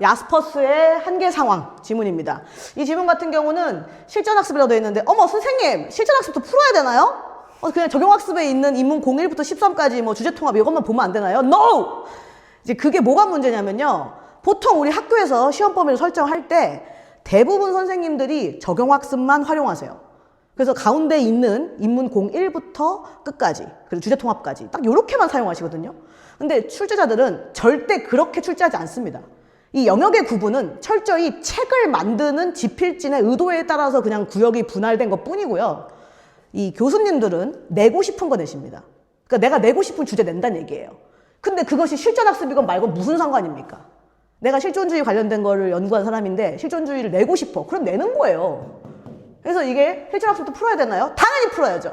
야스퍼스의 한계 상황 지문입니다. 이 지문 같은 경우는 실전학습이라고 되어 있는데 어머 선생님 실전학습도 풀어야 되나요? 그냥 적용학습에 있는 인문 01부터 13까지 뭐 주제통합 이것만 보면 안 되나요? NO! 이제 그게 뭐가 문제냐면요. 보통 우리 학교에서 시험 범위를 설정할 때 대부분 선생님들이 적용학습만 활용하세요. 그래서 가운데 있는 인문 01부터 끝까지 그리고 주제통합까지 딱 요렇게만 사용하시거든요. 근데 출제자들은 절대 그렇게 출제하지 않습니다. 이 영역의 구분은 철저히 책을 만드는 지필진의 의도에 따라서 그냥 구역이 분할된 것 뿐이고요. 이 교수님들은 내고 싶은 거 내십니다. 그러니까 내가 내고 싶은 주제 낸다는 얘기예요. 근데 그것이 실전학습이건 말고 무슨 상관입니까? 내가 실존주의 관련된 거를 연구한 사람인데 실존주의를 내고 싶어. 그럼 내는 거예요. 그래서 이게 실전학습도 풀어야 되나요? 당연히 풀어야죠.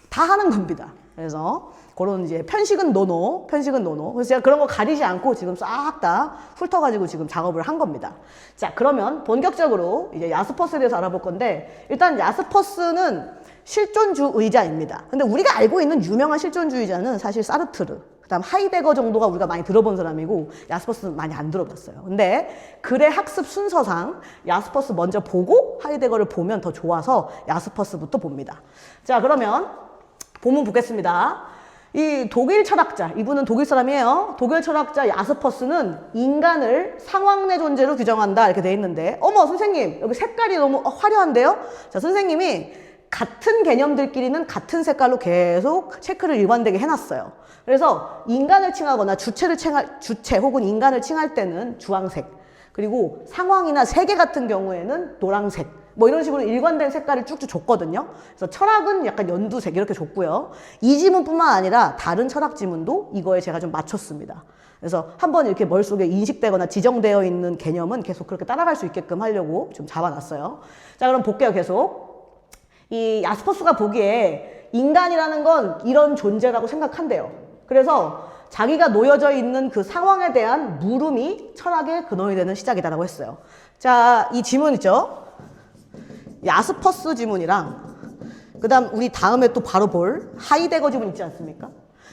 다 하는 겁니다. 그래서 그런 이제 편식은 노노. 그래서 제가 그런 거 가리지 않고 지금 싹 다 훑어가지고 지금 작업을 한 겁니다. 자, 그러면 본격적으로 이제 야스퍼스에 대해서 알아볼 건데 일단 야스퍼스는 실존주의자입니다. 근데 우리가 알고 있는 유명한 실존주의자는 사실 사르트르, 그다음 하이데거 정도가 우리가 많이 들어본 사람이고 야스퍼스는 많이 안 들어봤어요. 근데 글의 학습 순서상 야스퍼스 먼저 보고 하이데거를 보면 더 좋아서 야스퍼스부터 봅니다. 자, 그러면 본문 보겠습니다. 이 독일 철학자, 이분은 독일 사람이에요. 독일 철학자 야스퍼스는 인간을 상황 내 존재로 규정한다 이렇게 돼 있는데 어머 선생님 여기 색깔이 너무 화려한데요? 자, 선생님이 같은 개념들끼리는 같은 색깔로 계속 체크를 일관되게 해놨어요. 그래서 인간을 칭하거나 주체 혹은 인간을 칭할 때는 주황색, 그리고 상황이나 세계 같은 경우에는 노란색, 뭐 이런 식으로 일관된 색깔을 쭉쭉 줬거든요. 그래서 철학은 약간 연두색 이렇게 줬고요. 이 지문뿐만 아니라 다른 철학 지문도 이거에 제가 좀 맞췄습니다. 그래서 한번 이렇게 머릿속에 인식되거나 지정되어 있는 개념은 계속 그렇게 따라갈 수 있게끔 하려고 좀 잡아놨어요. 자, 그럼 볼게요. 계속. 이 야스퍼스가 보기에 인간이라는 건 이런 존재라고 생각한대요. 그래서 자기가 놓여져 있는 그 상황에 대한 물음이 철학의 근원이 되는 시작이다라고 했어요. 자, 이 지문 있죠? 야스퍼스 지문이랑 그 다음 우리 다음에 또 바로 볼 하이데거 지문 있지 않습니까?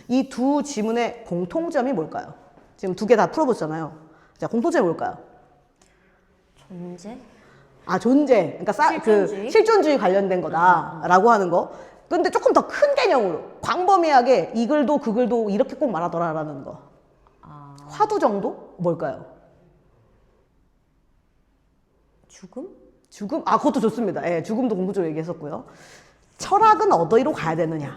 이 두 지문의 공통점이 뭘까요? 지금 두 개 다 풀어보잖아요. 자, 공통점이 뭘까요? 존재? 아, 존재. 그러니까 실존주의? 실존주의 관련된 거다라고 하는 거. 근데 조금 더 큰 개념으로 광범위하게 이 글도 그 글도 이렇게 꼭 말하더라라는 거. 화두 정도? 뭘까요? 죽음? 죽음? 아, 그것도 좋습니다. 예, 죽음도 공부적으로 얘기했었고요. 철학은 어디로 가야 되느냐?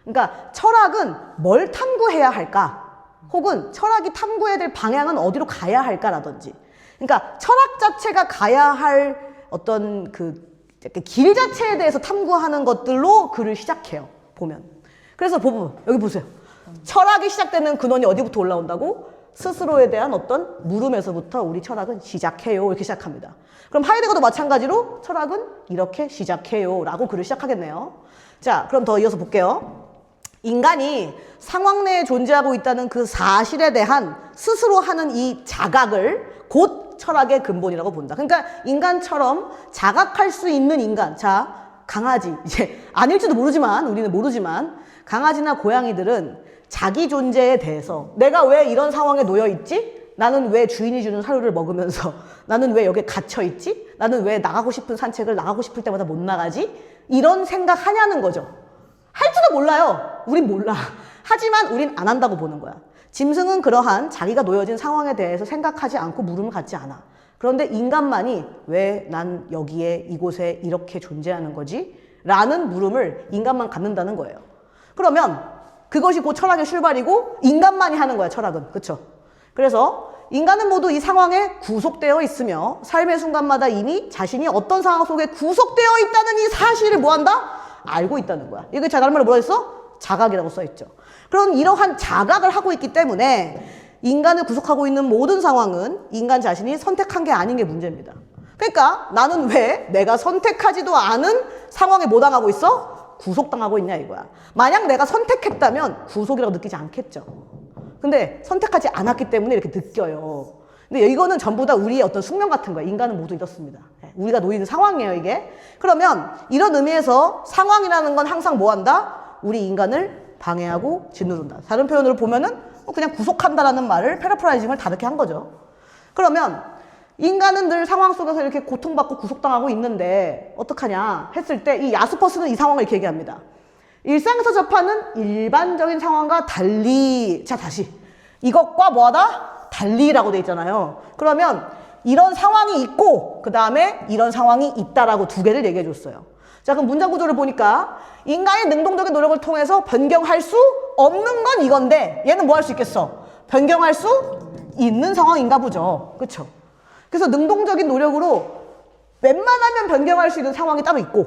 그러니까 철학은 뭘 탐구해야 할까? 혹은 철학이 탐구해야 될 방향은 어디로 가야 할까라든지. 그러니까 철학 자체가 가야 할 어떤 그 길 자체에 대해서 탐구하는 것들로 글을 시작해요. 보면. 그래서 여기 보세요. 철학이 시작되는 근원이 어디부터 올라온다고? 스스로에 대한 어떤 물음에서부터 우리 철학은 시작해요. 이렇게 시작합니다. 그럼 하이데거도 마찬가지로 철학은 이렇게 시작해요. 라고 글을 시작하겠네요. 자, 그럼 더 이어서 볼게요. 인간이 상황 내에 존재하고 있다는 그 사실에 대한 스스로 하는 이 자각을 곧 철학의 근본이라고 본다. 그러니까 인간처럼 자각할 수 있는 인간. 자, 강아지. 이제 아닐지도 모르지만, 우리는 모르지만, 강아지나 고양이들은 자기 존재에 대해서 내가 왜 이런 상황에 놓여 있지? 나는 왜 주인이 주는 사료를 먹으면서 나는 왜 여기에 갇혀 있지? 나는 왜 나가고 싶은 산책을 나가고 싶을 때마다 못 나가지? 이런 생각하냐는 거죠. 할지도 몰라요. 우린 몰라. 하지만 우린 안 한다고 보는 거야. 짐승은 그러한 자기가 놓여진 상황에 대해서 생각하지 않고 물음을 갖지 않아. 그런데 인간만이 왜 난 여기에 이곳에 이렇게 존재하는 거지? 라는 물음을 인간만 갖는다는 거예요. 그러면 그것이 곧 철학의 출발이고 인간만이 하는 거야, 철학은. 그쵸? 그래서 인간은 모두 이 상황에 구속되어 있으며 삶의 순간마다 이미 자신이 어떤 상황 속에 구속되어 있다는 이 사실을 뭐한다? 알고 있다는 거야. 이게 다른 말로 뭐라 했어? 자각이라고 써있죠. 그런 이러한 자각을 하고 있기 때문에 인간을 구속하고 있는 모든 상황은 인간 자신이 선택한 게 아닌 게 문제입니다. 그러니까 나는 왜 내가 선택하지도 않은 상황에 뭐 당하고 있어? 구속당하고 있냐 이거야. 만약 내가 선택했다면 구속이라고 느끼지 않겠죠. 근데 선택하지 않았기 때문에 이렇게 느껴요. 근데 이거는 전부 다 우리의 어떤 숙명 같은 거예요. 인간은 모두 이렇습니다. 우리가 놓이는 상황이에요, 이게. 그러면 이런 의미에서 상황이라는 건 항상 뭐 한다? 우리 인간을 방해하고 짓누른다. 다른 표현으로 보면은 그냥 구속한다라는 말을 패러프라이징을 다르게 한 거죠. 그러면 인간은 늘 상황 속에서 이렇게 고통받고 구속당하고 있는데 어떡하냐 했을 때 이 야스퍼스는 이 상황을 이렇게 얘기합니다. 일상에서 접하는 일반적인 상황과 달리, 자 다시 이것과 뭐하다? 달리라고 돼 있잖아요. 그러면 이런 상황이 있고 그 다음에 이런 상황이 있다라고 두 개를 얘기해 줬어요. 자 그럼 문장 구조를 보니까 인간의 능동적인 노력을 통해서 변경할 수 없는 건 이건데 얘는 뭐 할 수 있겠어? 변경할 수 있는 상황인가 보죠. 그쵸? 그래서 능동적인 노력으로 웬만하면 변경할 수 있는 상황이 따로 있고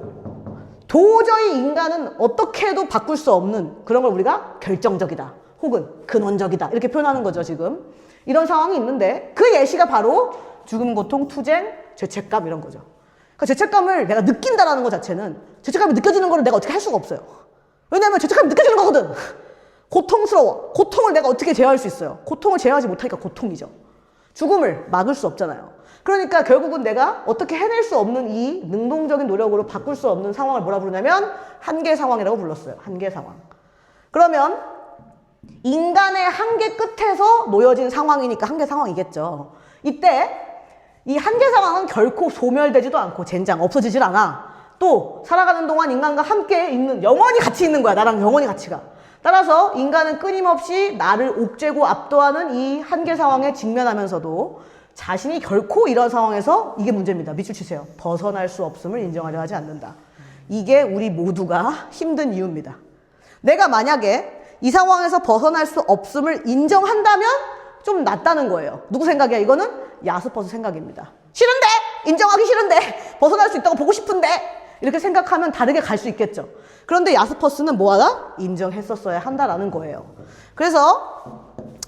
도저히 인간은 어떻게 해도 바꿀 수 없는 그런 걸 우리가 결정적이다 혹은 근원적이다 이렇게 표현하는 거죠. 지금 이런 상황이 있는데 그 예시가 바로 죽음, 고통, 투쟁, 죄책감 이런 거죠. 그러니까 죄책감을 내가 느낀다라는 것 자체는 죄책감이 느껴지는 거를 내가 어떻게 할 수가 없어요. 왜냐하면 죄책감이 느껴지는 거거든. 고통스러워. 고통을 내가 어떻게 제어할 수 있어요? 고통을 제어하지 못하니까 고통이죠. 죽음을 막을 수 없잖아요. 그러니까 결국은 내가 어떻게 해낼 수 없는 이 능동적인 노력으로 바꿀 수 없는 상황을 뭐라 부르냐면 한계 상황이라고 불렀어요. 한계 상황. 그러면 인간의 한계 끝에서 놓여진 상황이니까 한계 상황이겠죠. 이때 이 한계 상황은 결코 소멸되지도 않고 젠장 없어지질 않아. 또 살아가는 동안 인간과 함께 있는 영원히 같이 있는 거야. 나랑 영원히 같이 가. 따라서 인간은 끊임없이 나를 옥죄고 압도하는 이 한계 상황에 직면하면서도 자신이 결코 이런 상황에서 이게 문제입니다. 밑줄 치세요. 벗어날 수 없음을 인정하려 하지 않는다. 이게 우리 모두가 힘든 이유입니다. 내가 만약에 이 상황에서 벗어날 수 없음을 인정한다면 좀 낫다는 거예요. 누구 생각이야? 이거는 야스퍼스 생각입니다. 싫은데! 인정하기 싫은데! 벗어날 수 있다고 보고 싶은데! 이렇게 생각하면 다르게 갈 수 있겠죠. 그런데 야스퍼스는 뭐하다? 인정했었어야 한다라는 거예요. 그래서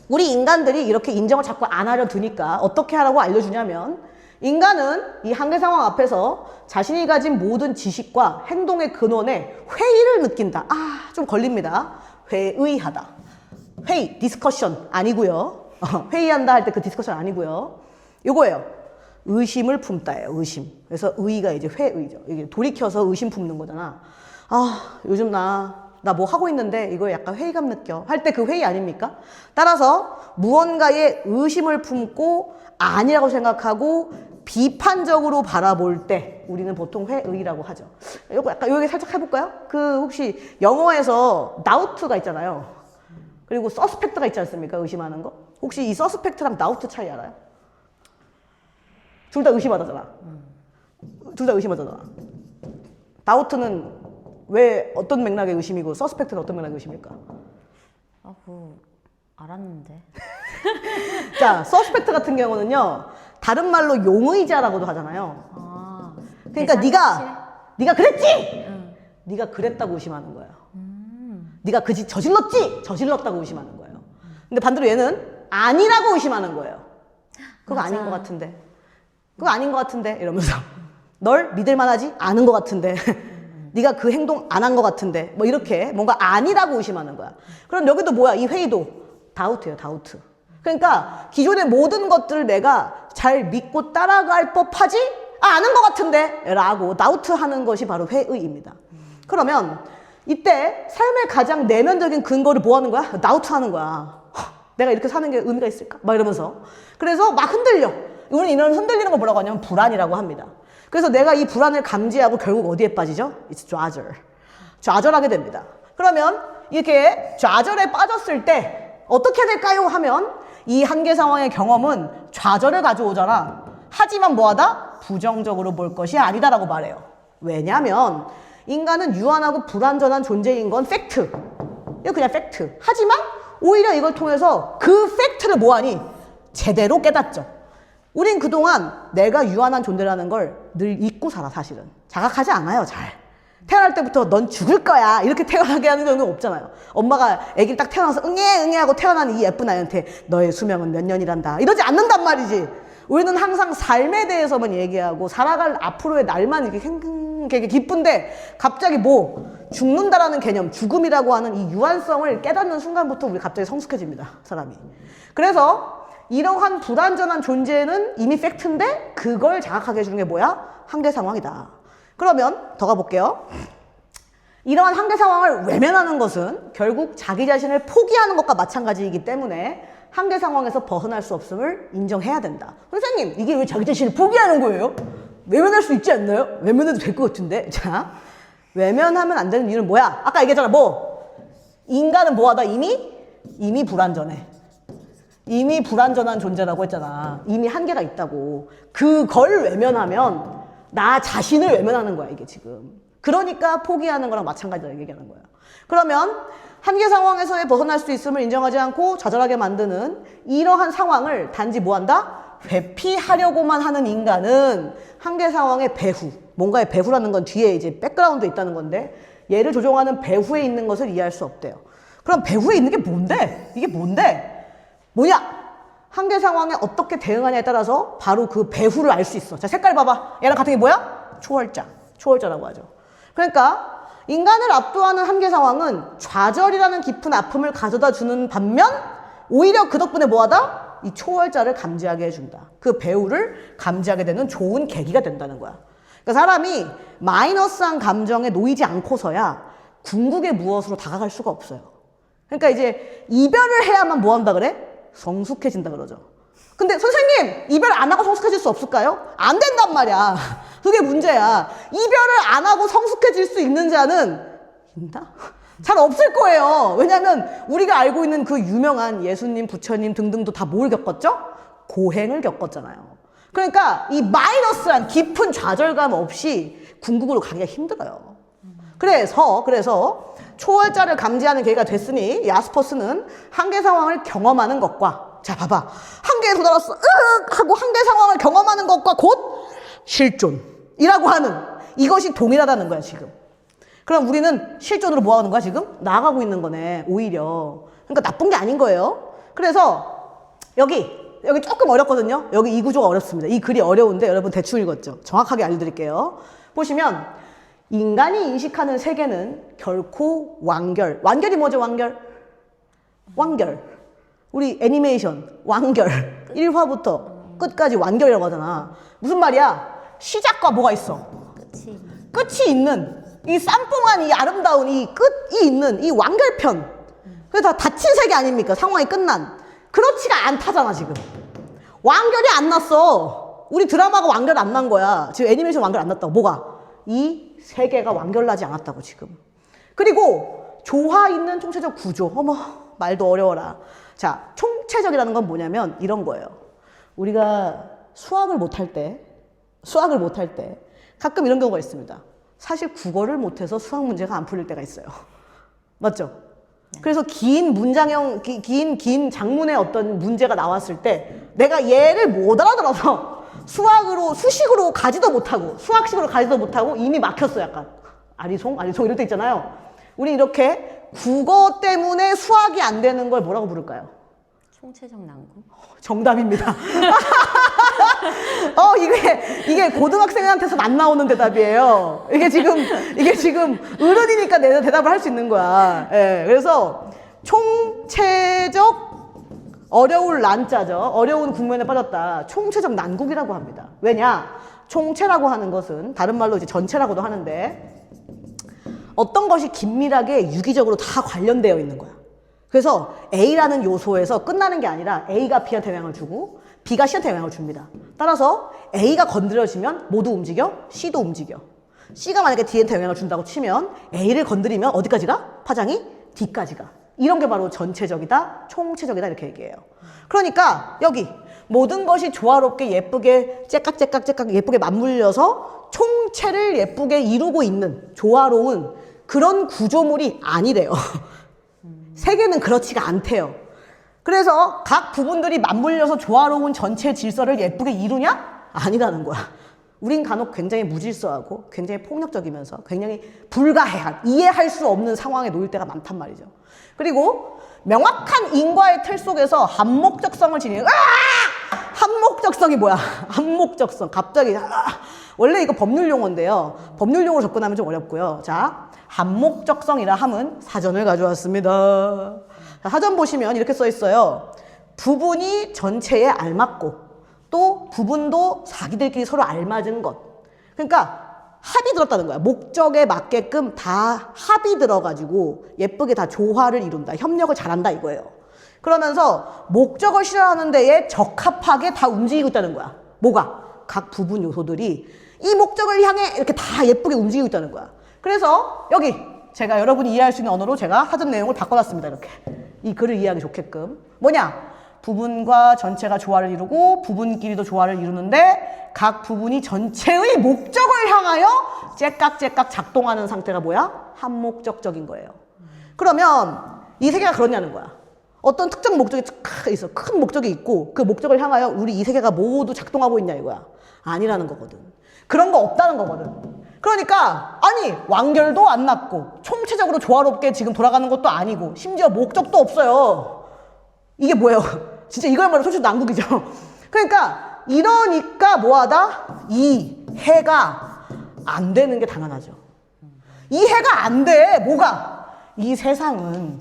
우리 인간들이 이렇게 인정을 자꾸 안 하려 드니까 어떻게 하라고 알려주냐면 인간은 이 한계 상황 앞에서 자신이 가진 모든 지식과 행동의 근원에 회의를 느낀다. 좀 걸립니다. 회의하다. 회의, 디스커션 아니고요. 회의한다 할 때 그 디스커션 아니고요. 요거예요. 의심을 품다예요. 의심. 그래서 의의가 이제 회의죠. 이게 돌이켜서 의심 품는 거잖아. 요즘 나 뭐 하고 있는데 이거 약간 회의감 느껴 할 때 그 회의 아닙니까? 따라서 무언가에 의심을 품고 아니라고 생각하고 비판적으로 바라볼 때 우리는 보통 회의라고 하죠. 요거 약간 요게 살짝 해볼까요? 그 혹시 영어에서 doubt가 있잖아요. 그리고 suspect가 있지 않습니까? 의심하는 거. 혹시 이 suspect랑 doubt 차이 알아요? 둘 다 의심하잖아. 둘 다 의심하잖아. doubt는 왜 어떤 맥락의 의심이고 서스펙트는 어떤 맥락의 의심일까? 알았는데. 자, 서스펙트 같은 경우는요. 다른 말로 용의자라고도 하잖아요. 그러니까 네가 그랬지? 네가 그랬다고 의심하는 거예요. 네가 그 짓 저질렀지? 저질렀다고 의심하는 거예요. 근데 반대로 얘는 아니라고 의심하는 거예요. 그거 맞아. 아닌 것 같은데. 그거 아닌 것 같은데 이러면서 널 믿을 만하지 않은 것 같은데 네가 그 행동 안 한 것 같은데 뭐 이렇게 뭔가 아니라고 의심하는 거야. 그럼 여기도 뭐야? 이 회의도 다우트예요. 다우트. 그러니까 기존의 모든 것들을 내가 잘 믿고 따라갈 법하지? 아는 것 같은데 라고 다우트하는 것이 바로 회의입니다. 그러면 이때 삶의 가장 내면적인 근거를 뭐 하는 거야? 다우트하는 거야. 내가 이렇게 사는 게 의미가 있을까? 막 이러면서. 그래서 막 흔들려. 우리는 이런 흔들리는 걸 뭐라고 하냐면 불안이라고 합니다. 그래서 내가 이 불안을 감지하고 결국 어디에 빠지죠? It's 좌절. 좌절하게 됩니다. 그러면 이렇게 좌절에 빠졌을 때 어떻게 될까요? 하면 이 한계 상황의 경험은 좌절을 가져오잖아. 하지만 뭐하다? 부정적으로 볼 것이 아니다라고 말해요. 왜냐하면 인간은 유한하고 불완전한 존재인 건 팩트. 이거 그냥 팩트. 하지만 오히려 이걸 통해서 그 팩트를 뭐하니? 제대로 깨닫죠. 우린 그동안 내가 유한한 존재라는 걸 늘 잊고 살아. 사실은 자각하지 않아요. 잘 태어날 때부터 넌 죽을 거야 이렇게 태어나게 하는 경우는 없잖아요. 엄마가 아기를 딱 태어나서 응애 하고 태어난 이 예쁜 아이한테 너의 수명은 몇 년이란다 이러지 않는단 말이지. 우리는 항상 삶에 대해서만 얘기하고 살아갈 앞으로의 날만 이렇게 기쁜데 갑자기 뭐 죽는다라는 개념, 죽음이라고 하는 이 유한성을 깨닫는 순간부터 우리 갑자기 성숙해집니다. 사람이. 그래서 이러한 불완전한 존재는 이미 팩트인데 그걸 자각하게 해주는 게 뭐야? 한계 상황이다. 그러면 더 가볼게요. 이러한 한계 상황을 외면하는 것은 결국 자기 자신을 포기하는 것과 마찬가지이기 때문에 한계 상황에서 벗어날 수 없음을 인정해야 된다. 선생님, 이게 왜 자기 자신을 포기하는 거예요? 외면할 수 있지 않나요? 외면해도 될 것 같은데. 자, 외면하면 안 되는 이유는 뭐야? 아까 얘기했잖아. 뭐? 인간은 뭐하다? 이미 불완전해. 이미 불완전한 존재라고 했잖아. 이미 한계가 있다고. 그걸 외면하면 나 자신을 외면하는 거야, 이게 지금. 그러니까 포기하는 거랑 마찬가지다 얘기하는 거야. 그러면 한계 상황에서의 벗어날 수 있음을 인정하지 않고 좌절하게 만드는 이러한 상황을 단지 뭐한다? 회피하려고만 하는 인간은 한계 상황의 배후, 뭔가의 배후라는 건 뒤에 이제 백그라운드에 있다는 건데 얘를 조종하는 배후에 있는 것을 이해할 수 없대요. 그럼 배후에 있는 게 뭔데? 이게 뭔데? 뭐냐? 한계 상황에 어떻게 대응하냐에 따라서 바로 그 배후를 알 수 있어. 자, 색깔 봐봐. 얘랑 같은 게 뭐야? 초월자. 초월자라고 하죠. 그러니까 인간을 압도하는 한계 상황은 좌절이라는 깊은 아픔을 가져다 주는 반면 오히려 그 덕분에 뭐하다? 이 초월자를 감지하게 해준다. 그 배후를 감지하게 되는 좋은 계기가 된다는 거야. 그러니까 사람이 마이너스한 감정에 놓이지 않고서야 궁극의 무엇으로 다가갈 수가 없어요. 그러니까 이제 이별을 해야만 뭐 한다 그래? 성숙해진다 그러죠. 근데 선생님, 이별 안 하고 성숙해질 수 없을까요? 안 된단 말이야. 그게 문제야. 이별을 안 하고 성숙해질 수 있는 자는 있나? 잘 없을 거예요. 왜냐하면 우리가 알고 있는 그 유명한 예수님, 부처님 등등도 다 뭘 겪었죠? 고행을 겪었잖아요. 그러니까 이 마이너스한 깊은 좌절감 없이 궁극으로 가기가 힘들어요. 그래서 초월자를 감지하는 계기가 됐으니 야스퍼스는 한계 상황을 경험하는 것과, 자 봐봐, 한계에 도달했어 하고 한계 상황을 경험하는 것과 곧 실존이라고 하는 이것이 동일하다는 거야 지금. 그럼 우리는 실존으로 뭐 하는 거야 지금? 나아가고 있는 거네 오히려. 그러니까 나쁜 게 아닌 거예요. 그래서 여기 조금 어렵거든요. 여기 이 구조가 어렵습니다. 이 글이 어려운데 여러분 대충 읽었죠? 정확하게 알려드릴게요. 보시면 인간이 인식하는 세계는 결코 완결이 뭐죠? 완결. 우리 애니메이션 완결 1화부터 끝까지 완결이라고 하잖아. 무슨 말이야? 시작과 뭐가 있어? 끝이 있는 이 쌈뽕한 이 아름다운 이 끝이 있는 이 완결편. 그게 다 닫힌 세계 아닙니까? 상황이 끝난. 그렇지가 않다잖아 지금. 완결이 안 났어. 우리 드라마가 완결 안 난 거야. 지금 애니메이션 완결 안 났다고. 뭐가? 이 세계가 완결나지 않았다고 지금. 그리고 조화 있는 총체적 구조. 어머, 말도 어려워라. 자, 총체적이라는 건 뭐냐면 이런 거예요. 우리가 수학을 못할 때 가끔 이런 경우가 있습니다. 사실 국어를 못해서 수학 문제가 안 풀릴 때가 있어요. 맞죠? 그래서 긴 문장형, 긴 장문의 어떤 문제가 나왔을 때 내가 얘를 못 알아들어서 수식으로 가지도 못하고 수학식으로 가지도 못하고 이미 막혔어 약간. 아리송 이럴 때 있잖아요. 우리 이렇게 국어 때문에 수학이 안 되는 걸 뭐라고 부를까요? 총체적 난국? 정답입니다. 이게 고등학생한테서 안 나오는 대답이에요. 이게 지금 어른이니까 내가 대답을 할 수 있는 거야. 예, 그래서 총체적 어려울 난자죠. 어려운 국면에 빠졌다. 총체적 난국이라고 합니다. 왜냐? 총체라고 하는 것은 다른 말로 이제 전체라고도 하는데 어떤 것이 긴밀하게 유기적으로 다 관련되어 있는 거야. 그래서 A라는 요소에서 끝나는 게 아니라 A가 B한테 영향을 주고 B가 C한테 영향을 줍니다. 따라서 A가 건드려지면 모두 움직여, C도 움직여. C가 만약에 D한테 영향을 준다고 치면 A를 건드리면 어디까지가? 파장이 D까지가. 이런 게 바로 전체적이다, 총체적이다 이렇게 얘기해요. 그러니까 여기 모든 것이 조화롭게 예쁘게 째깍째깍 예쁘게 맞물려서 총체를 예쁘게 이루고 있는 조화로운 그런 구조물이 아니래요. 세계는 그렇지가 않대요. 그래서 각 부분들이 맞물려서 조화로운 전체 질서를 예쁘게 이루냐? 아니라는 거야. 우린 간혹 굉장히 무질서하고 굉장히 폭력적이면서 굉장히 불가해한, 이해할 수 없는 상황에 놓일 때가 많단 말이죠. 그리고 명확한 인과의 틀 속에서 한목적성을 지니는 한목적성이 뭐야? 한목적성. 갑자기 원래 이거 법률 용어인데요. 법률 용어로 접근하면 좀 어렵고요. 자, 한목적성이라 함은 사전을 가져왔습니다. 자, 사전 보시면 이렇게 써 있어요. 부분이 전체에 알맞고 또 부분도 자기들끼리 서로 알맞은 것. 그러니까 합이 들었다는 거야. 목적에 맞게끔 다 합이 들어가지고 예쁘게 다 조화를 이룬다. 협력을 잘한다 이거예요. 그러면서 목적을 실현하는 데에 적합하게 다 움직이고 있다는 거야. 뭐가? 각 부분 요소들이 이 목적을 향해 이렇게 다 예쁘게 움직이고 있다는 거야. 그래서 여기 제가 여러분이 이해할 수 있는 언어로 제가 사전 내용을 바꿔놨습니다. 이렇게. 이 글을 이해하기 좋게끔. 뭐냐? 부분과 전체가 조화를 이루고 부분끼리도 조화를 이루는데 각 부분이 전체의 목적을 향하여 째깍째깍 작동하는 상태가 뭐야? 한목적적인 거예요. 그러면 이 세계가 그렇냐는 거야. 어떤 특정 목적이 있어. 큰 목적이 있고 그 목적을 향하여 우리 이 세계가 모두 작동하고 있냐 이거야. 아니라는 거거든. 그런 거 없다는 거거든. 그러니까 아니 완결도 안 났고 총체적으로 조화롭게 지금 돌아가는 것도 아니고 심지어 목적도 없어요. 이게 뭐예요? 진짜 이거야말로 솔직히 난국이죠. 그러니까 이러니까 뭐하다? 이해가 안 되는 게 당연하죠. 이해가 안 돼. 뭐가? 이 세상은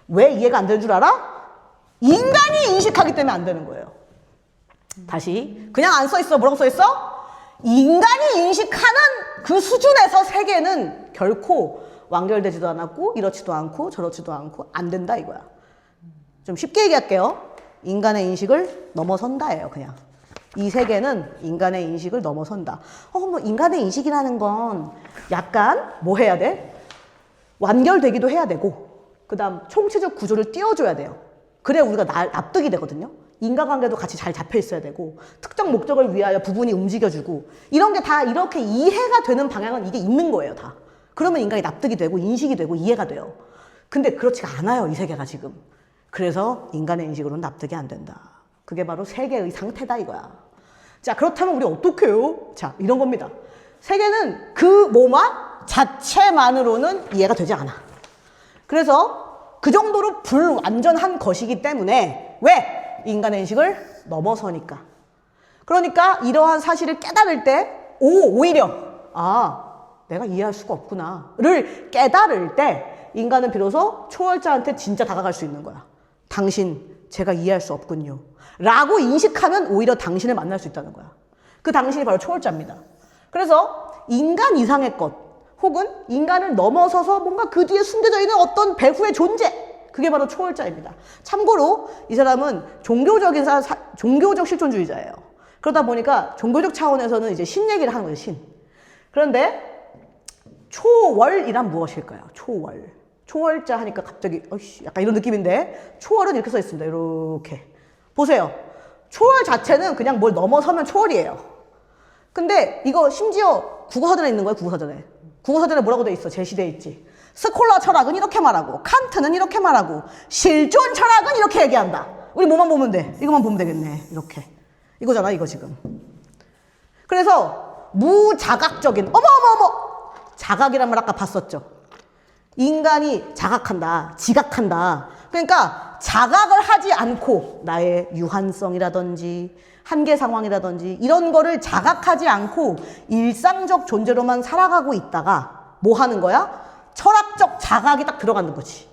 왜 이해가 안 되는 줄 알아? 인간이 인식하기 때문에 안 되는 거예요. 다시 그냥 안 써있어. 뭐라고 써있어? 인간이 인식하는 그 수준에서 세계는 결코 완결되지도 않았고 이렇지도 않고 저렇지도 않고 안 된다 이거야. 좀 쉽게 얘기할게요. 인간의 인식을 넘어선다예요. 그냥 이 세계는 인간의 인식을 넘어선다. 뭐 인간의 인식이라는 건 약간 뭐 해야 돼? 완결되기도 해야 되고 그 다음 총체적 구조를 띄워줘야 돼요. 그래 우리가 납득이 되거든요. 인과관계도 같이 잘 잡혀 있어야 되고 특정 목적을 위하여 부분이 움직여주고 이런 게 다 이렇게 이해가 되는 방향은 이게 있는 거예요. 다. 그러면 인간이 납득이 되고 인식이 되고 이해가 돼요. 근데 그렇지가 않아요. 이 세계가 지금. 그래서 인간의 인식으로는 납득이 안 된다. 그게 바로 세계의 상태다 이거야. 자 그렇다면 우리 어떻게 해요? 자 이런 겁니다. 세계는 그 뭐만 자체만으로는 이해가 되지 않아. 그래서 그 정도로 불완전한 것이기 때문에 왜? 인간의 인식을 넘어서니까. 그러니까 이러한 사실을 깨달을 때 오히려 내가 이해할 수가 없구나를 깨달을 때 인간은 비로소 초월자한테 진짜 다가갈 수 있는 거야. 당신 제가 이해할 수 없군요 라고 인식하면 오히려 당신을 만날 수 있다는 거야. 그 당신이 바로 초월자입니다. 그래서 인간 이상의 것 혹은 인간을 넘어서서 뭔가 그 뒤에 숨겨져 있는 어떤 배후의 존재 그게 바로 초월자입니다. 참고로 이 사람은 종교적 실존주의자예요. 그러다 보니까 종교적 차원에서는 이제 신 얘기를 하는 거죠. 신. 그런데 초월이란 무엇일까요? 초월. 초월자 하니까 갑자기 약간 이런 느낌인데 초월은 이렇게 써 있습니다. 이렇게. 보세요. 초월 자체는 그냥 뭘 넘어서면 초월이에요. 근데 이거 심지어 국어사전에 있는 거예요. 국어사전에. 국어사전에 뭐라고 돼 있어? 제시돼 있지. 스콜라 철학은 이렇게 말하고 칸트는 이렇게 말하고 실존 철학은 이렇게 얘기한다. 우리 뭐만 보면 돼. 이것만 보면 되겠네. 이렇게. 이거잖아 이거 지금. 그래서 무자각적인 자각이란 말 아까 봤었죠. 인간이 자각한다. 지각한다. 그러니까 자각을 하지 않고 나의 유한성이라든지 한계 상황이라든지 이런 거를 자각하지 않고 일상적 존재로만 살아가고 있다가 뭐 하는 거야? 철학적 자각이 딱 들어가는 거지.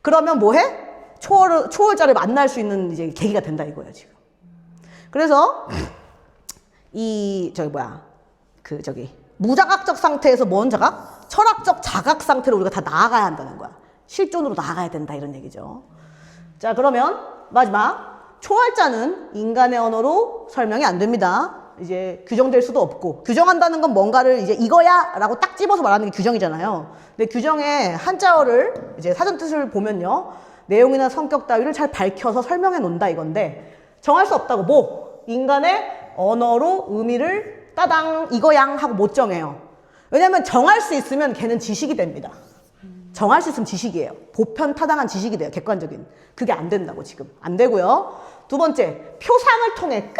그러면 뭐 해? 초월자를 만날 수 있는 이제 계기가 된다 이거야, 지금. 그래서 무자각적 상태에서 뭔 자각? 철학적 자각 상태로 우리가 다 나아가야 한다는 거야. 실존으로 나아가야 된다 이런 얘기죠. 자, 그러면 마지막 초월자는 인간의 언어로 설명이 안 됩니다. 이제 규정될 수도 없고 규정한다는 건 뭔가를 이제 이거야 라고 딱 집어서 말하는 게 규정이잖아요. 근데 규정의 한자어를 이제 사전 뜻을 보면요. 내용이나 성격 따위를 잘 밝혀서 설명해 놓는다 이건데 정할 수 없다고 뭐 인간의 언어로 의미를 따당 이거양 하고 못 정해요. 왜냐면 정할 수 있으면 걔는 지식이 됩니다. 정할 수 있으면 지식이에요. 보편타당한 지식이 돼요. 객관적인. 그게 안 된다고 지금. 안 되고요. 두 번째, 표상을 통해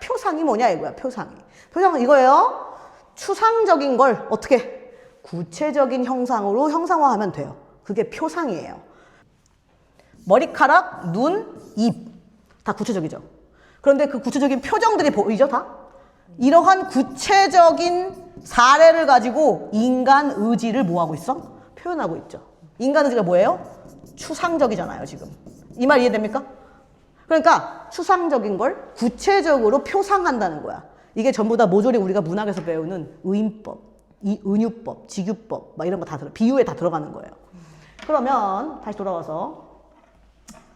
표상이 뭐냐 이거야. 표상은 이거예요. 추상적인 걸 어떻게 구체적인 형상으로 형상화하면 돼요. 그게 표상이에요. 머리카락, 눈, 입 다 구체적이죠. 그런데 그 구체적인 표정들이 보이죠 다? 이러한 구체적인 사례를 가지고 인간 의지를 뭐하고 있어? 표현하고 있죠. 인간 의지가 뭐예요? 추상적이잖아요 지금. 이 말 이해됩니까? 그러니까 추상적인 걸 구체적으로 표상한다는 거야. 이게 전부 다 모조리 우리가 문학에서 배우는 의인법, 은유법, 직유법 막 이런 거 다 비유에 다 들어가는 거예요. 그러면 다시 돌아와서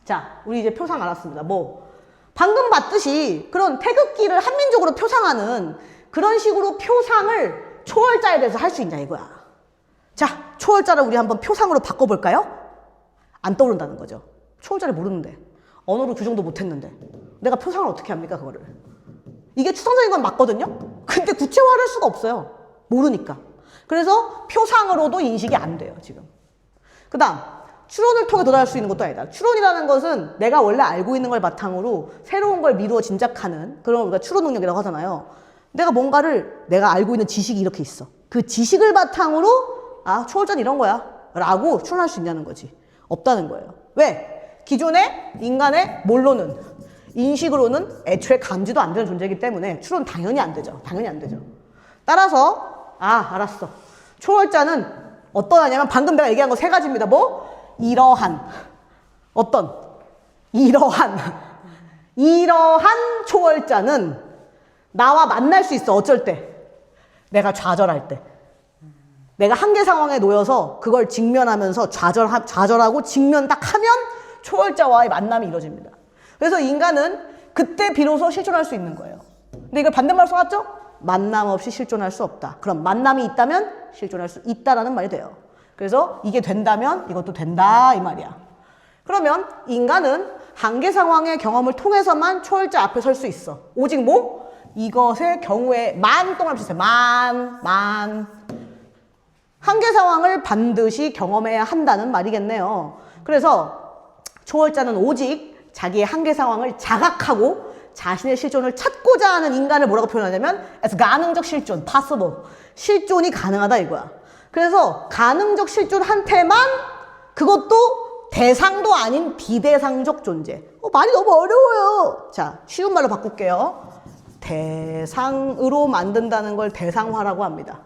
자, 우리 이제 표상 알았습니다. 뭐 방금 봤듯이 그런 태극기를 한민족으로 표상하는 그런 식으로 표상을 초월자에 대해서 할 수 있냐 이거야. 자, 초월자를 우리 한번 표상으로 바꿔볼까요? 안 떠오른다는 거죠. 초월자를 모르는데 언어로 규정도 못했는데 내가 표상을 어떻게 합니까 그거를. 이게 추상적인 건 맞거든요. 근데 구체화를 할 수가 없어요. 모르니까. 그래서 표상으로도 인식이 안 돼요 지금. 그 다음 추론을 통해 도달할 수 있는 것도 아니다. 추론이라는 것은 내가 원래 알고 있는 걸 바탕으로 새로운 걸 미루어 짐작하는 그런 우리가 추론 능력이라고 하잖아요. 내가 뭔가를 내가 알고 있는 지식이 이렇게 있어. 그 지식을 바탕으로 아 초월자는 이런 거야 라고 추론할 수 있냐는 거지. 없다는 거예요. 왜? 기존의 인간의 뭘로는 인식으로는 애초에 감지도 안 되는 존재이기 때문에 추론 당연히 안 되죠. 당연히 안 되죠. 따라서 아 알았어. 초월자는 어떠하냐면 방금 내가 얘기한 거 세 가지입니다. 뭐? 이러한 어떤 이러한 초월자는 나와 만날 수 있어. 어쩔 때? 내가 좌절할 때. 내가 한계 상황에 놓여서 그걸 직면하면서 좌절하고 직면 딱 하면 초월자와의 만남이 이루어집니다. 그래서 인간은 그때 비로소 실존할 수 있는 거예요. 근데 이걸 반대말로 써놨죠? 만남 없이 실존할 수 없다. 그럼 만남이 있다면 실존할 수 있다라는 말이 돼요. 그래서 이게 된다면 이것도 된다 이 말이야. 그러면 인간은 한계 상황의 경험을 통해서만 초월자 앞에 설 수 있어. 오직 뭐? 이것의 경우에 동할 수 있어요. 한계 상황을 반드시 경험해야 한다는 말이겠네요. 그래서 초월자는 오직 자기의 한계 상황을 자각하고 자신의 실존을 찾고자 하는 인간을 뭐라고 표현하냐면 as 가능적 실존, possible. 실존이 가능하다 이거야. 그래서 가능적 실존한테만 그것도 대상도 아닌 비대상적 존재. 말이 너무 어려워요. 자, 쉬운 말로 바꿀게요. 대상으로 만든다는 걸 대상화라고 합니다.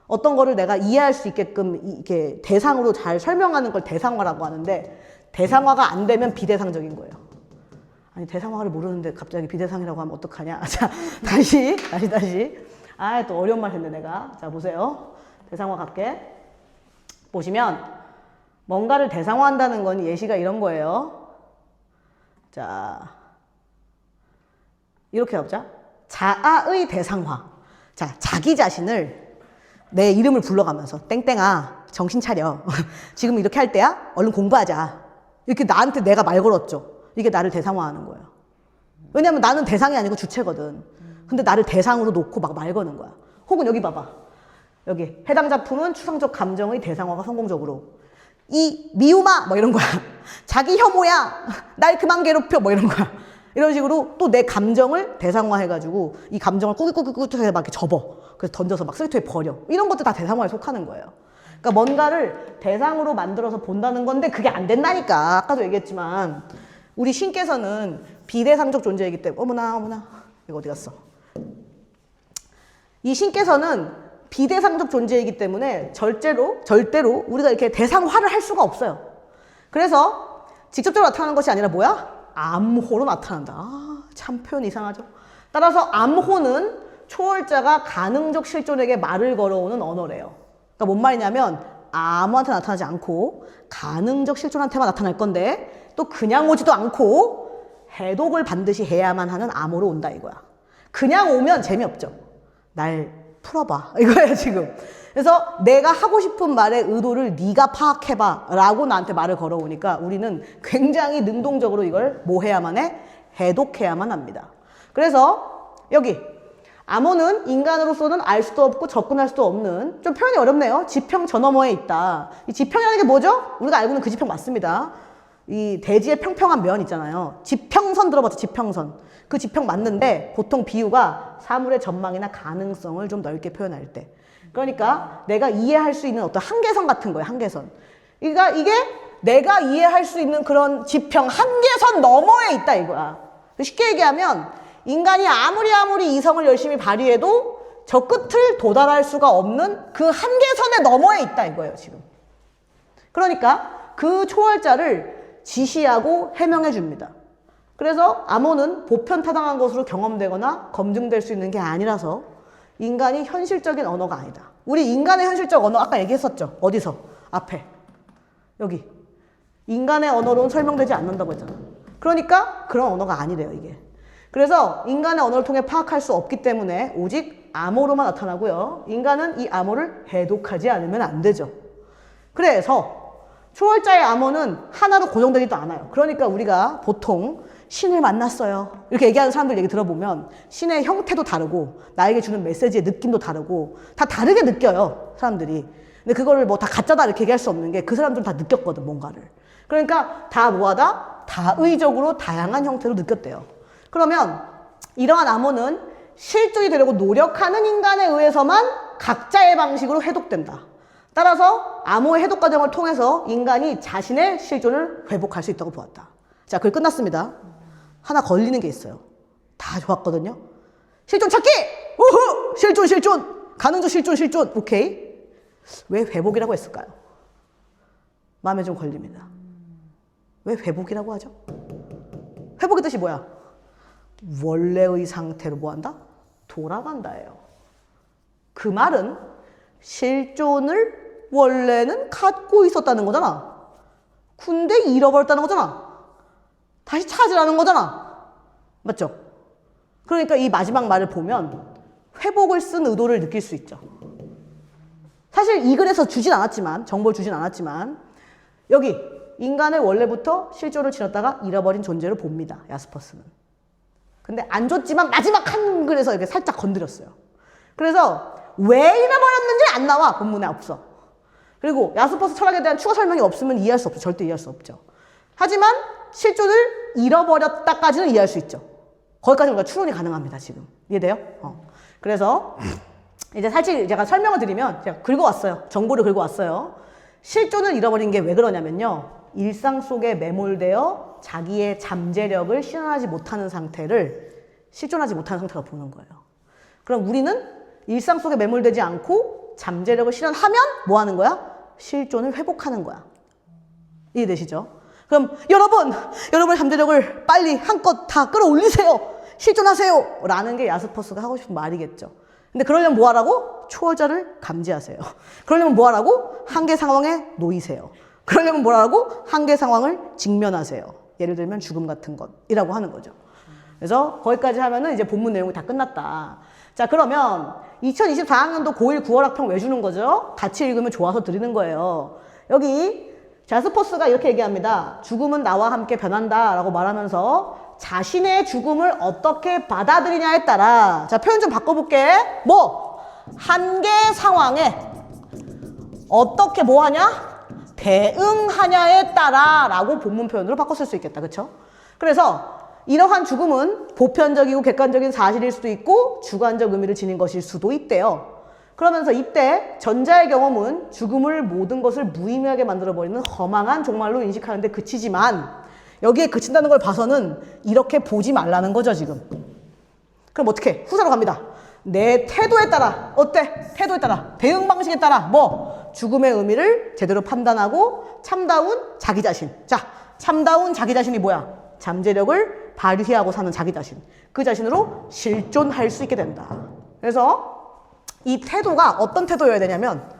어떤 거를 내가 이해할 수 있게끔 이렇게 대상으로 잘 설명하는 걸 대상화라고 하는데 대상화가 안 되면 비대상적인 거예요. 아니 대상화를 모르는데 갑자기 비대상이라고 하면 어떡하냐. 자, 다시. 아, 또 어려운 말 했네 내가. 자, 보세요. 대상화 갈게. 보시면 뭔가를 대상화한다는 건 예시가 이런 거예요. 자, 이렇게 해보자. 자아의 대상화. 자, 자기 자신을 내 이름을 불러가면서 땡땡아 정신 차려. 지금 이렇게 할 때야? 얼른 공부하자. 이렇게 나한테 내가 말 걸었죠. 이게 나를 대상화하는 거예요. 왜냐면 나는 대상이 아니고 주체거든. 근데 나를 대상으로 놓고 막 말 거는 거야. 혹은 여기 봐봐. 여기 해당 작품은 추상적 감정의 대상화가 성공적으로. 이 미움아 뭐 이런 거야. 자기 혐오야. 날 그만 괴롭혀 뭐 이런 거야. 이런 식으로 또 내 감정을 대상화해가지고 이 감정을 꾸깃꾸깃꾸깃하게 막 이렇게 접어. 그래서 던져서 막 쓰레기통에 버려. 이런 것도 다 대상화에 속하는 거예요. 그러니까 뭔가를 대상으로 만들어서 본다는 건데 그게 안 된다니까. 아까도 얘기했지만 우리 신께서는 비대상적 존재이기 때문에 어머나 이거 어디 갔어? 이 신께서는 비대상적 존재이기 때문에 절대로 우리가 이렇게 대상화를 할 수가 없어요. 그래서 직접적으로 나타나는 것이 아니라 뭐야? 암호로 나타난다. 아, 참 표현 이상하죠? 따라서 암호는 초월자가 가능적 실존에게 말을 걸어오는 언어래요. 그러니까 뭔 말이냐면 아무한테 나타나지 않고 가능적 실존한테만 나타날 건데 또 그냥 오지도 않고 해독을 반드시 해야만 하는 암호로 온다 이거야. 그냥 오면 재미없죠. 날 풀어봐 이거예요 지금. 그래서 내가 하고 싶은 말의 의도를 네가 파악해봐 라고 나한테 말을 걸어오니까 우리는 굉장히 능동적으로 이걸 뭐 해야만 해? 해독해야만 합니다. 그래서 여기 암호는 인간으로서는 알 수도 없고 접근할 수도 없는, 좀 표현이 어렵네요. 지평 저 너머에 있다. 이 지평이라는 게 뭐죠? 우리가 알고 있는 그 지평 맞습니다. 이 대지의 평평한 면 있잖아요. 지평선 들어봤죠? 지평선. 그 지평 맞는데 보통 비유가 사물의 전망이나 가능성을 좀 넓게 표현할 때. 그러니까 내가 이해할 수 있는 어떤 한계선 같은 거예요. 한계선. 그러니까 이게 내가 이해할 수 있는 그런 지평 한계선 너머에 있다 이거야. 쉽게 얘기하면 인간이 아무리 이성을 열심히 발휘해도 저 끝을 도달할 수가 없는 그 한계선의 너머에 있다 이거예요 지금. 그러니까 그 초월자를 지시하고 해명해 줍니다. 그래서 암호는 보편타당한 것으로 경험되거나 검증될 수 있는 게 아니라서 인간이 현실적인 언어가 아니다. 우리 인간의 현실적 언어 아까 얘기했었죠. 어디서? 앞에. 여기. 인간의 언어로는 설명되지 않는다고 했잖아. 그러니까 그런 언어가 아니래요, 이게. 그래서 인간의 언어를 통해 파악할 수 없기 때문에 오직 암호로만 나타나고요. 인간은 이 암호를 해독하지 않으면 안 되죠. 그래서 초월자의 암호는 하나로 고정되지도 않아요. 그러니까 우리가 보통 신을 만났어요. 이렇게 얘기하는 사람들 얘기 들어보면 신의 형태도 다르고 나에게 주는 메시지의 느낌도 다르고 다 다르게 느껴요, 사람들이. 근데 그거를 뭐 다 가짜다 이렇게 얘기할 수 없는 게 그 사람들은 다 느꼈거든, 뭔가를. 그러니까 다 뭐하다? 다의적으로 다양한 형태로 느꼈대요. 그러면 이러한 암호는 실존이 되려고 노력하는 인간에 의해서만 각자의 방식으로 해독된다. 따라서 암호의 해독 과정을 통해서 인간이 자신의 실존을 회복할 수 있다고 보았다. 자, 글 끝났습니다. 하나 걸리는 게 있어요. 다 좋았거든요. 실존 찾기! 우후! 실존! 가능적 실존! 오케이. 왜 회복이라고 했을까요? 마음에 좀 걸립니다. 왜 회복이라고 하죠? 회복의 뜻이 뭐야? 원래의 상태로 뭐한다? 돌아간다예요. 그 말은 실존을 원래는 갖고 있었다는 거잖아. 근데 잃어버렸다는 거잖아. 다시 찾으라는 거잖아. 맞죠? 그러니까 이 마지막 말을 보면 회복을 쓴 의도를 느낄 수 있죠. 사실 이 글에서 주진 않았지만, 정보를 주진 않았지만 여기 인간을 원래부터 실존을 지녔다가 잃어버린 존재로 봅니다, 야스퍼스는. 근데 안 줬지만 마지막 한 글에서 이렇게 살짝 건드렸어요. 그래서 왜 잃어버렸는지 안 나와, 본문에 없어. 그리고 야스퍼스 철학에 대한 추가 설명이 없으면 이해할 수 없죠. 절대 이해할 수 없죠. 하지만 실존을 잃어버렸다까지는 이해할 수 있죠. 거기까지 우리가 추론이 가능합니다, 지금. 이해돼요? 그래서 이제 사실 제가 설명을 드리면 제가 긁어왔어요. 정보를 긁어왔어요. 실존을 잃어버린 게 왜 그러냐면요. 일상 속에 매몰되어 자기의 잠재력을 실현하지 못하는 상태를 실존하지 못하는 상태로 보는 거예요. 그럼 우리는 일상 속에 매몰되지 않고 잠재력을 실현하면 뭐 하는 거야? 실존을 회복하는 거야. 이해되시죠? 그럼 여러분의 잠재력을 빨리 한껏 다 끌어올리세요. 실존하세요. 라는 게 야스퍼스가 하고 싶은 말이겠죠. 근데 그러려면 뭐 하라고? 초월자를 감지하세요. 그러려면 뭐 하라고? 한계 상황에 놓이세요. 그러려면 뭐라고? 한계 상황을 직면하세요. 예를 들면 죽음 같은 것이라고 하는 거죠. 그래서 거기까지 하면은 이제 본문 내용이 다 끝났다. 자, 그러면 2024학년도 고1 9월 학평 왜 주는 거죠? 같이 읽으면 좋아서 드리는 거예요. 여기 자스퍼스가 이렇게 얘기합니다. 죽음은 나와 함께 변한다 라고 말하면서 자신의 죽음을 어떻게 받아들이냐에 따라, 자, 표현 좀 바꿔볼게. 한계 상황에 어떻게 뭐 하냐? 대응하냐에 따라 라고 본문 표현으로 바꿔 쓸 수 있겠다. 그쵸? 그래서 이러한 죽음은 보편적이고 객관적인 사실일 수도 있고 주관적 의미를 지닌 것일 수도 있대요. 그러면서 이때 전자의 경험은 죽음을 모든 것을 무의미하게 만들어버리는 허망한 종말로 인식하는 데 그치지만 여기에 그친다는 걸 봐서는 이렇게 보지 말라는 거죠, 지금. 그럼 어떻게? 후사로 갑니다. 내 태도에 따라, 어때? 태도에 따라, 대응 방식에 따라 죽음의 의미를 제대로 판단하고 참다운 자기 자신. 자, 참다운 자기 자신이 뭐야? 잠재력을 발휘하고 사는 자기 자신. 그 자신으로 실존할 수 있게 된다. 그래서 이 태도가 어떤 태도여야 되냐면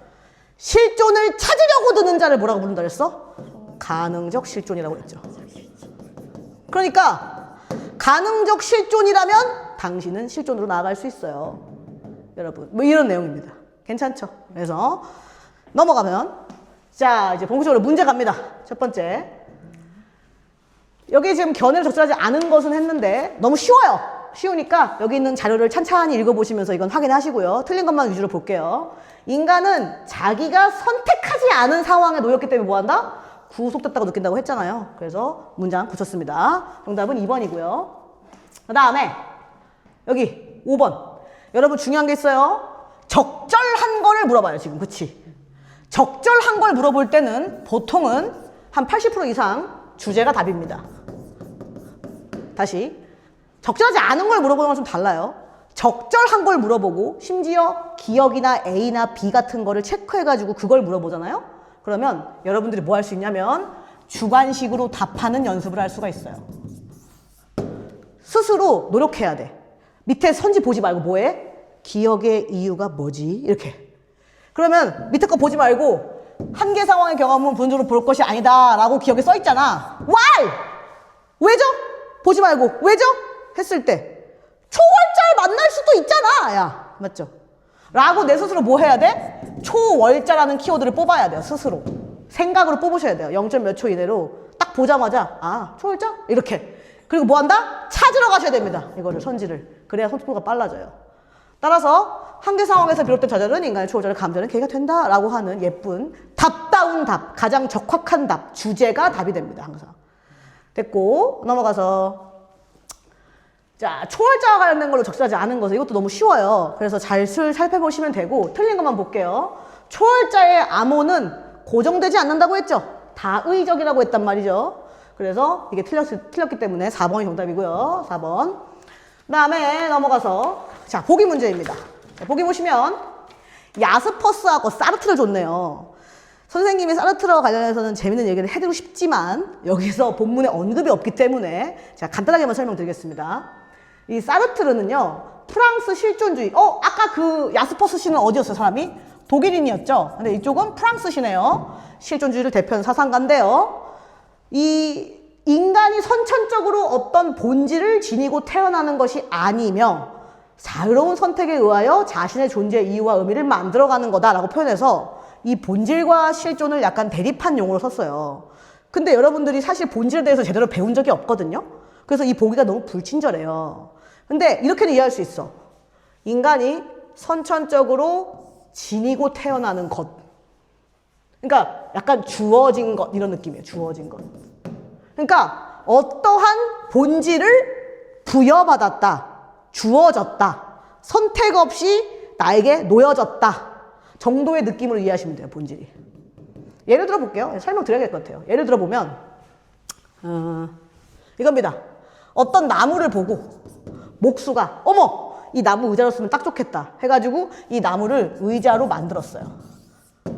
실존을 찾으려고 드는 자를 뭐라고 부른다 그랬어? 가능적 실존이라고 그랬죠. 그러니까 가능적 실존이라면 당신은 실존으로 나아갈 수 있어요. 여러분, 뭐 이런 내용입니다. 괜찮죠? 그래서 넘어가면 자, 이제 본격적으로 문제 갑니다. 첫 번째. 여기 지금 견해를 적절하지 않은 것은 했는데 너무 쉬워요. 쉬우니까 여기 있는 자료를 찬찬히 읽어보시면서 이건 확인하시고요. 틀린 것만 위주로 볼게요. 인간은 자기가 선택하지 않은 상황에 놓였기 때문에 뭐한다? 구속됐다고 느낀다고 했잖아요. 그래서 문장 붙였습니다. 정답은 2번이고요. 그 다음에 여기 5번. 여러분 중요한 게 있어요. 적절한 거를 물어봐요, 지금. 그치? 적절한 걸 물어볼 때는 보통은 한 80% 이상 주제가 답입니다. 다시. 적절하지 않은 걸 물어보는 건 좀 달라요. 적절한 걸 물어보고 심지어 기억이나 A나 B 같은 거를 체크해가지고 그걸 물어보잖아요. 그러면 여러분들이 뭐 할 수 있냐면 주관식으로 답하는 연습을 할 수가 있어요. 스스로 노력해야 돼. 밑에 선지 보지 말고 뭐해? 기억의 이유가 뭐지? 이렇게. 그러면 밑에 거 보지 말고 한계 상황의 경험은 본적으로 볼 것이 아니다 라고 기억에 써 있잖아. Why? 왜죠? 보지 말고 왜죠? 했을 때 초월자를 만날 수도 있잖아. 야, 맞죠? 라고 내 스스로 뭐 해야 돼? 초월자라는 키워드를 뽑아야 돼요. 스스로 생각으로 뽑으셔야 돼요. 0. 몇 초 이내로 딱 보자마자 아 초월자? 이렇게. 그리고 뭐 한다? 찾으러 가셔야 됩니다. 이거를 선지를. 그래야 선수가 빨라져요. 따라서 한계 상황에서 비롯된 좌절은 인간의 초월자를 감지하는 계기가 된다라고 하는 예쁜 답다운 답, 가장 적확한 답, 주제가 답이 됩니다. 항상. 됐고 넘어가서 자 초월자와 관련된 걸로 적절하지 않은 것은 이것도 너무 쉬워요. 그래서 잘 살펴보시면 되고 틀린 것만 볼게요. 초월자의 암호는 고정되지 않는다고 했죠. 다의적이라고 했단 말이죠. 그래서 이게 틀렸기 때문에 4번이 정답이고요. 4번. 그 다음에 넘어가서 자 보기 문제입니다. 자, 보기 보시면 야스퍼스하고 사르트를 줬네요. 선생님이 사르트와 관련해서는 재밌는 얘기를 해드리고 싶지만 여기서 본문에 언급이 없기 때문에 제가 간단하게만 설명드리겠습니다. 이 사르트르는요 프랑스 실존주의 아까 그 야스퍼스 씨는 어디였어요 사람이? 독일인이었죠. 근데 이쪽은 프랑스 시네요. 실존주의를 대표하는 사상가인데요. 이 인간이 선천적으로 어떤 본질을 지니고 태어나는 것이 아니며 자유로운 선택에 의하여 자신의 존재의 이유와 의미를 만들어가는 거다라고 표현해서 이 본질과 실존을 약간 대립한 용어로 썼어요. 근데 여러분들이 사실 본질에 대해서 제대로 배운 적이 없거든요. 그래서 이 보기가 너무 불친절해요. 근데 이렇게는 이해할 수 있어. 인간이 선천적으로 지니고 태어나는 것. 그러니까 약간 주어진 것 이런 느낌이에요. 주어진 것. 그러니까 어떠한 본질을 부여받았다. 주어졌다. 선택 없이 나에게 놓여졌다. 정도의 느낌으로 이해하시면 돼요. 본질이. 예를 들어 볼게요. 설명드려야 될 것 같아요. 예를 들어 보면 이겁니다. 어떤 나무를 보고 목수가 어머! 이 나무 의자로 쓰면 딱 좋겠다 해가지고 이 나무를 의자로 만들었어요.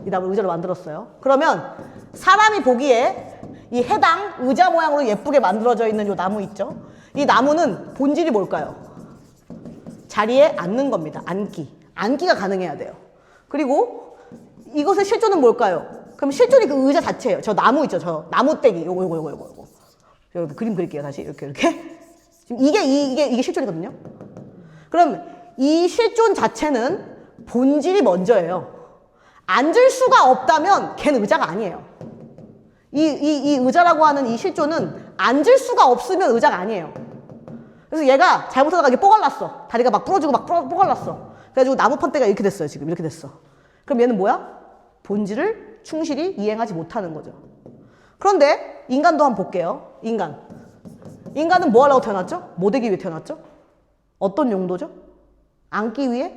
이 나무를 의자로 만들었어요. 그러면 사람이 보기에 이 해당 의자 모양으로 예쁘게 만들어져 있는 이 나무 있죠? 이 나무는 본질이 뭘까요? 자리에 앉는 겁니다. 앉기. 앉기가 가능해야 돼요. 그리고 이것의 실존은 뭘까요? 그럼 실존이 그 의자 자체예요. 저 나무 있죠? 저 나무떼기. 요거. 여기 그림 그릴게요. 다시 이렇게. 지금 이게 실존이거든요. 그럼 이 실존 자체는 본질이 먼저예요. 앉을 수가 없다면 걔는 의자가 아니에요. 이 의자라고 하는 이 실존은 앉을 수가 없으면 의자가 아니에요. 그래서 얘가 잘못하다가 이게 뽀갈났어. 다리가 막 부러지고 막 뽀갈났어. 그래가지고 나무 판대가 이렇게 됐어요. 지금 이렇게 됐어. 그럼 얘는 뭐야? 본질을 충실히 이행하지 못하는 거죠. 그런데 인간도 한번 볼게요. 인간은 뭐 하려고 태어났죠? 뭐 되기 위해 태어났죠? 어떤 용도죠? 앉기 위해?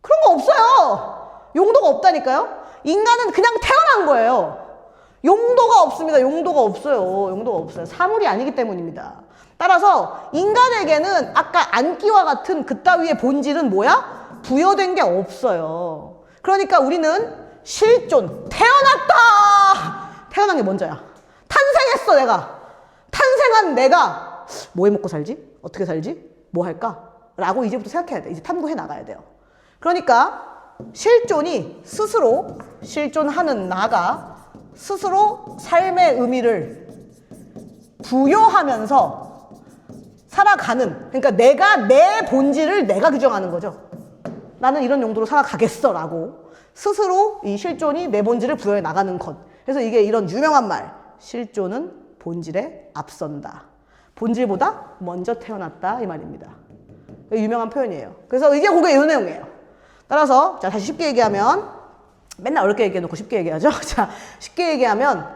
그런 거 없어요. 용도가 없다니까요. 인간은 그냥 태어난 거예요. 용도가 없습니다. 용도가 없어요. 사물이 아니기 때문입니다. 따라서 인간에게는 아까 앉기와 같은 그따위의 본질은 뭐야? 부여된 게 없어요. 그러니까 우리는 실존, 태어난 게 먼저야. 탄생했어 내가. 탄생한 내가 뭐 해 먹고 살지? 어떻게 살지? 뭐 할까? 라고 이제부터 생각해야 돼. 이제 탐구해 나가야 돼요. 그러니까 실존이 스스로 실존하는 나가 스스로 삶의 의미를 부여하면서 살아가는, 그러니까 내 본질을 내가 규정하는 거죠. 나는 이런 용도로 살아가겠어 라고 스스로 이 실존이 내 본질을 부여해 나가는 것. 그래서 이게 이런 유명한 말, 실존은 본질에 앞선다. 본질보다 먼저 태어났다 이 말입니다. 유명한 표현이에요. 그래서 이게 그게 이 내용이에요. 따라서 자 다시 쉽게 얘기하면 맨날 어렵게 얘기해놓고 쉽게 얘기하죠. 자 쉽게 얘기하면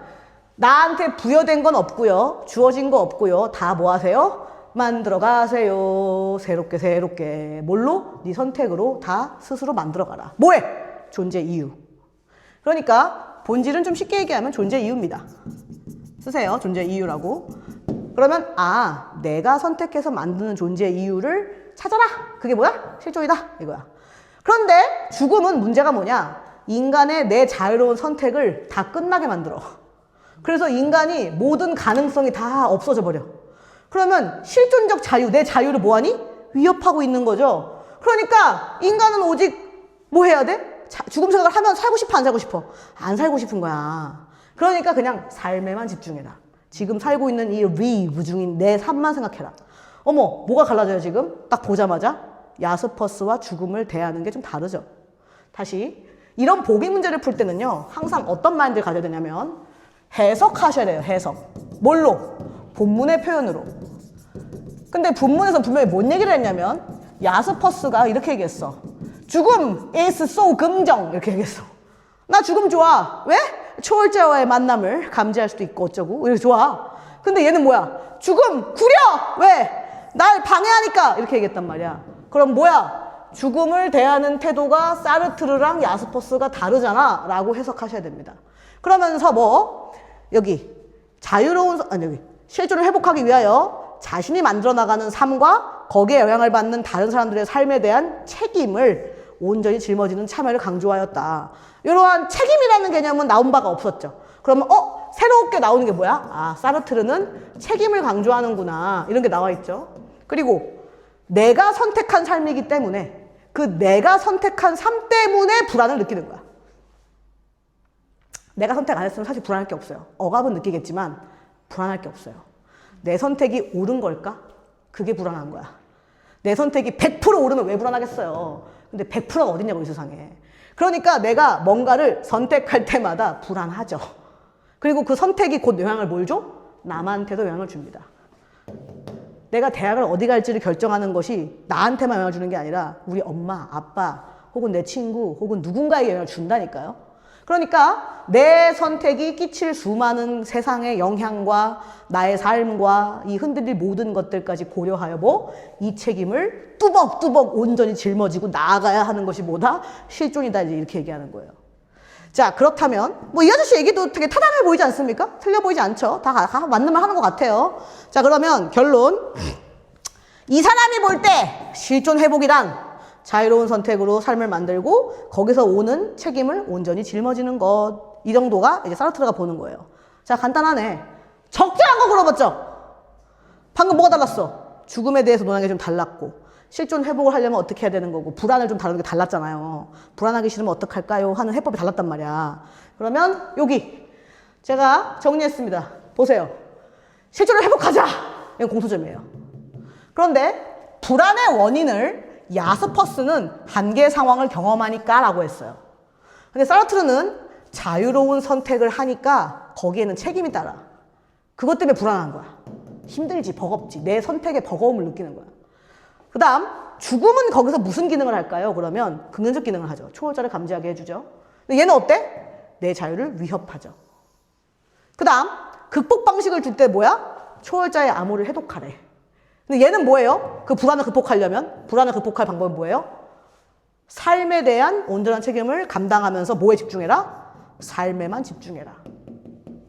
나한테 부여된 건 없고요. 주어진 거 없고요. 다 뭐 하세요? 만들어 가세요. 새롭게. 뭘로? 네 선택으로 다 스스로 만들어 가라. 뭐해? 존재 이유. 그러니까 본질은 좀 쉽게 얘기하면 존재 이유입니다. 쓰세요. 존재 이유라고. 그러면 내가 선택해서 만드는 존재 이유를 찾아라. 그게 뭐야? 실존이다. 이거야. 그런데 죽음은 문제가 뭐냐? 인간의 내 자유로운 선택을 다 끝나게 만들어. 그래서 인간이 모든 가능성이 다 없어져 버려. 그러면 실존적 자유, 내 자유를 뭐하니? 위협하고 있는 거죠. 그러니까 인간은 오직 뭐 해야 돼? 죽음 생각을 하면 살고 싶어, 안 살고 싶어? 안 살고 싶은 거야. 그러니까 그냥 삶에만 집중해라. 지금 살고 있는 이 리브 중인 내 삶만 생각해라. 어머, 뭐가 갈라져요, 지금? 딱 보자마자 야스퍼스와 죽음을 대하는 게 좀 다르죠. 다시, 이런 보기 문제를 풀 때는요, 항상 어떤 마인드를 가져야 되냐면, 해석하셔야 돼요, 해석. 뭘로? 본문의 표현으로. 근데 본문에서 분명히 뭔 얘기를 했냐면, 야스퍼스가 이렇게 얘기했어. 죽음 is so 긍정. 이렇게 얘기했어. 나 죽음 좋아. 왜? 초월자와의 만남을 감지할 수도 있고 어쩌고. 이렇게 좋아. 근데 얘는 뭐야? 죽음 구려. 왜? 날 방해하니까. 이렇게 얘기했단 말이야. 그럼 뭐야? 죽음을 대하는 태도가 사르트르랑 야스퍼스가 다르잖아 라고 해석하셔야 됩니다. 그러면서 뭐 여기 자유로운 여기 실존을 회복하기 위하여 자신이 만들어 나가는 삶과 거기에 영향을 받는 다른 사람들의 삶에 대한 책임을 온전히 짊어지는 참여를 강조하였다. 이러한 책임이라는 개념은 나온 바가 없었죠. 그러면 새롭게 나오는 게 뭐야? 아, 사르트르는 책임을 강조하는구나. 이런 게 나와 있죠. 그리고 내가 선택한 삶이기 때문에 그 내가 선택한 삶 때문에 불안을 느끼는 거야. 내가 선택 안 했으면 사실 불안할 게 없어요. 억압은 느끼겠지만 불안할 게 없어요. 내 선택이 옳은 걸까? 그게 불안한 거야. 내 선택이 100% 옳으면 왜 불안하겠어요. 근데 100%가 어딨냐고 이 세상에. 그러니까 내가 뭔가를 선택할 때마다 불안하죠. 그리고 그 선택이 곧 영향을 뭘 줘? 남한테도 영향을 줍니다. 내가 대학을 어디 갈지를 결정하는 것이 나한테만 영향을 주는 게 아니라 우리 엄마, 아빠, 혹은 내 친구, 혹은 누군가에게 영향을 준다니까요. 그러니까 내 선택이 끼칠 수많은 세상의 영향과 나의 삶과 이 흔들릴 모든 것들까지 고려하여 이 책임을 뚜벅뚜벅 온전히 짊어지고 나아가야 하는 것이 뭐다? 실존이다. 이제 이렇게 얘기하는 거예요. 자, 그렇다면 이 아저씨 얘기도 되게 타당해 보이지 않습니까? 틀려 보이지 않죠? 다 맞는 말 하는 것 같아요. 자, 그러면 결론. 이 사람이 볼 때 실존 회복이란 자유로운 선택으로 삶을 만들고 거기서 오는 책임을 온전히 짊어지는 것. 이 정도가 이제 사르트르가 보는 거예요. 자, 간단하네. 적절한 거 물어봤죠? 방금 뭐가 달랐어? 죽음에 대해서 논하는 게 좀 달랐고 실존 회복을 하려면 어떻게 해야 되는 거고 불안을 좀 다루는 게 달랐잖아요. 불안하기 싫으면 어떡할까요? 하는 해법이 달랐단 말이야. 그러면 여기 제가 정리했습니다. 보세요. 실존을 회복하자! 이건 공통점이에요. 그런데 불안의 원인을 야스퍼스는 한계 상황을 경험하니까 라고 했어요. 근데 사르트르는 자유로운 선택을 하니까 거기에는 책임이 따라. 그것 때문에 불안한 거야. 힘들지, 버겁지. 내 선택의 버거움을 느끼는 거야. 그 다음 죽음은 거기서 무슨 기능을 할까요? 그러면 긍정적 기능을 하죠. 초월자를 감지하게 해주죠. 근데 얘는 어때? 내 자유를 위협하죠. 그 다음 극복 방식을 줄 때 뭐야? 초월자의 암호를 해독하래. 근데 얘는 뭐예요? 그 불안을 극복하려면 불안을 극복할 방법은 뭐예요? 삶에 대한 온전한 책임을 감당하면서 뭐에 집중해라? 삶에만 집중해라.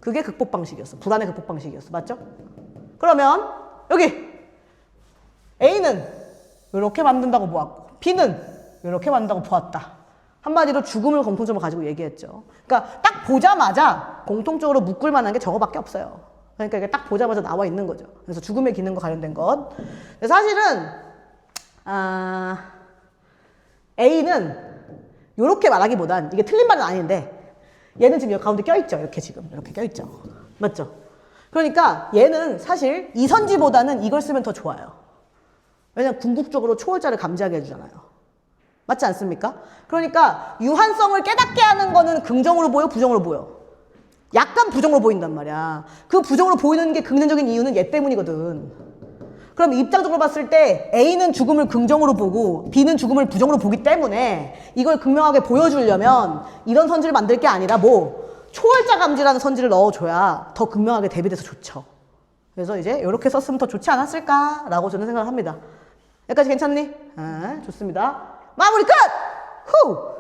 그게 극복 방식이었어. 불안의 극복 방식이었어. 맞죠? 그러면 여기 A는 이렇게 만든다고 보았고 B는 이렇게 만든다고 보았다. 한마디로 죽음을 공통점을 가지고 얘기했죠. 그러니까 딱 보자마자 공통적으로 묶을 만한 게 저거밖에 없어요. 그러니까 이게 딱 보자마자 나와 있는 거죠. 그래서 죽음의 기능과 관련된 것. 사실은 A는 이렇게 말하기보단 이게 틀린 말은 아닌데 얘는 지금 여기 가운데 껴있죠. 이렇게 지금 이렇게 껴있죠. 맞죠? 그러니까 얘는 사실 이선지보다는 이걸 쓰면 더 좋아요. 왜냐면 궁극적으로 초월자를 감지하게 해주잖아요. 맞지 않습니까? 그러니까 유한성을 깨닫게 하는 거는 긍정으로 보여? 부정으로 보여? 약간 부정으로 보인단 말이야. 그 부정으로 보이는 게 긍정적인 이유는 얘 때문이거든. 그럼 입장적으로 봤을 때 A는 죽음을 긍정으로 보고 B는 죽음을 부정으로 보기 때문에 이걸 극명하게 보여주려면 이런 선지를 만들 게 아니라 초월자 감지라는 선지를 넣어줘야 더 극명하게 대비돼서 좋죠. 그래서 이제 이렇게 썼으면 더 좋지 않았을까라고 저는 생각을 합니다. 여기까지 괜찮니? 좋습니다. 마무리 끝! 후!